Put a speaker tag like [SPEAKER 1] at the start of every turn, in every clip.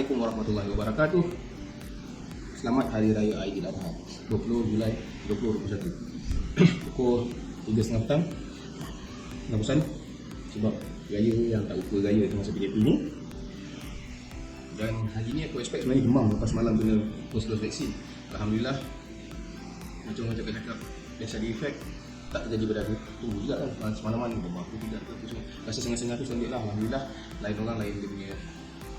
[SPEAKER 1] Assalamualaikum warahmatullahi wabarakatuh. Selamat Hari Raya Aidiladha 20 Julai 2021. Pukul 3.30 petang. Dah bosan sebab raya yang tak lupa raya masa PKP ni. Dan hari ni aku expect sebenarnya demam lepas malam kena post-dose vaksin. Alhamdulillah, macam orang cakap biasa di efek tak terjadi pada aku. Tunggu juga kan semalaman demam aku tidak apa semua. Rasa sengah-sengah tu sendiri lah. Alhamdulillah, lain orang lain dia punya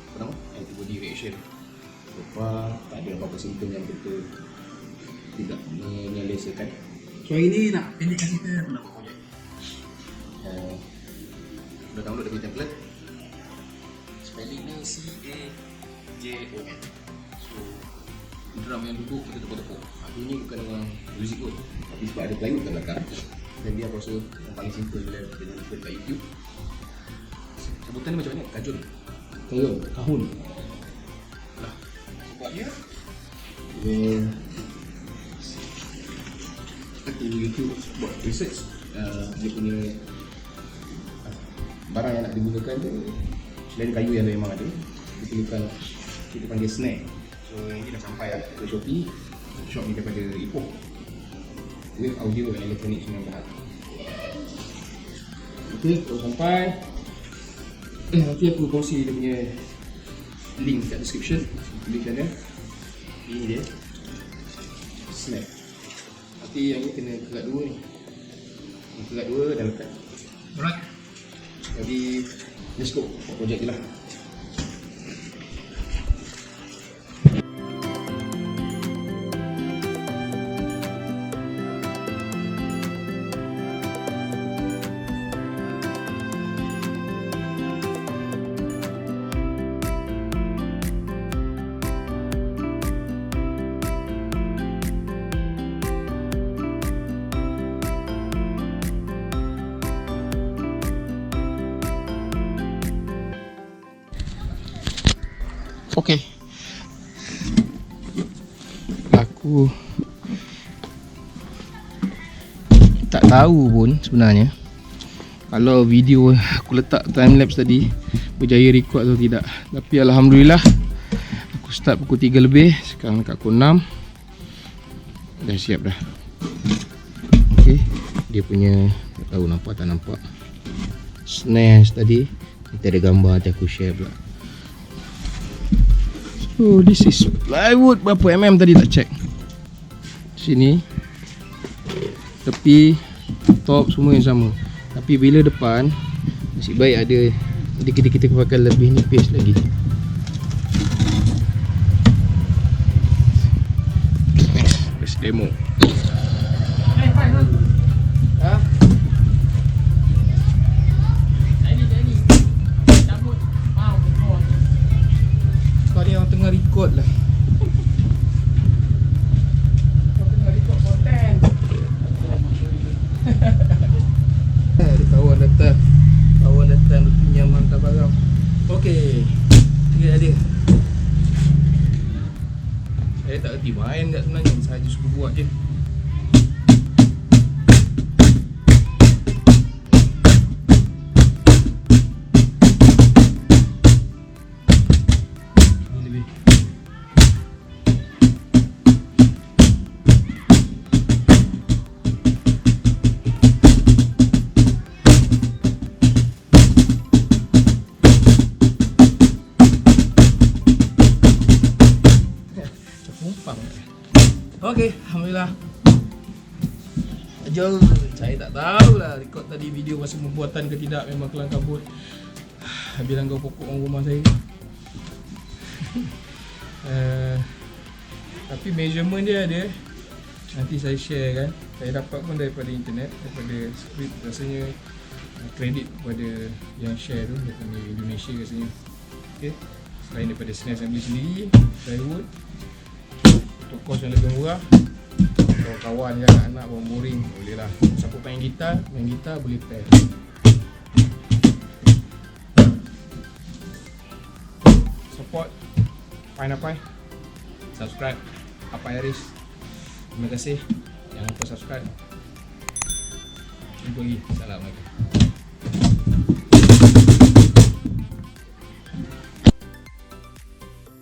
[SPEAKER 1] apa nama? Antibody reaction. Lepas tak ada apa-apa simptom yang betul tidak menyelesaikan.
[SPEAKER 2] So hari ni nak pendekkan cerita aku nak buat projek.
[SPEAKER 1] Dah download dari template. Spelling ni C-A-J-O-N. So drum yang duduk kita tepuk-tepuk. Aku ni bukan orang musikk kot, tapi sebab ada Plywood kat belakang, dan dia aku rasa yang paling simple bila kita jumpa kat YouTube. Sebutan ni macam mana? Cajon. Lah, sebab dia di YouTube buat research, dia punya barang yang nak digunakan tu selain kayu yang memang ada, dia perlukan kita panggil snare. So yang ni dah sampai lah ke Shopee. Shop ni daripada Ipoh with audio and electronic semua bahan. Okay, kalau sampai nanti aku kongsi dia punya link kat description. Tuliskan dia. Ini dia snap. Nanti yang ni kena kerat dua ni. Kerat dua dan lekat.
[SPEAKER 2] Alright.
[SPEAKER 1] Jadi let's go buat projek je lah. Okay, aku tak tahu pun sebenarnya kalau video aku letak timelapse tadi berjaya record atau tidak. Tapi Alhamdulillah, aku start pukul 3 lebih, sekarang dekat pukul 6. Dah siap dah. Okay, dia punya tak tahu nampak tak nampak snares tadi. Kita ada gambar nanti aku share pula. Oh, this is plywood. Berapa mm tadi tak check. Sini tepi, top semua yang sama. Tapi bila depan nasib baik ada kita pakai lebih nipis lagi. Let's demo. Ha? Yang tengah record lah. Tengah record konten. Ada kawan datang dia pinjam hantar barang. Okey, dia ada. Saya tak erti main kat sebenarnya, saja suka buat je. Okey, Alhamdulillah. Jom, saya tak tahulah record tadi video masa pembuatan ke tidak, memang kelang kabut. Bilang kau pokok orang rumah saya. Tapi measurement dia ada. Nanti saya share kan. Saya dapat pun daripada internet, daripada script. Rasanya kredit kepada yang share tu daripada Indonesia rasanya. Okey. Selain daripada snare assembly sendiri, Plywood untuk kos yang lebih murah. Kalau kawan je anak bawa boring, boleh lah. Siapa main gitar boleh pair. Support Pai, subscribe Apa Iris. Terima kasih. Jangan lupa subscribe. Jumpa lagi. Assalamualaikum.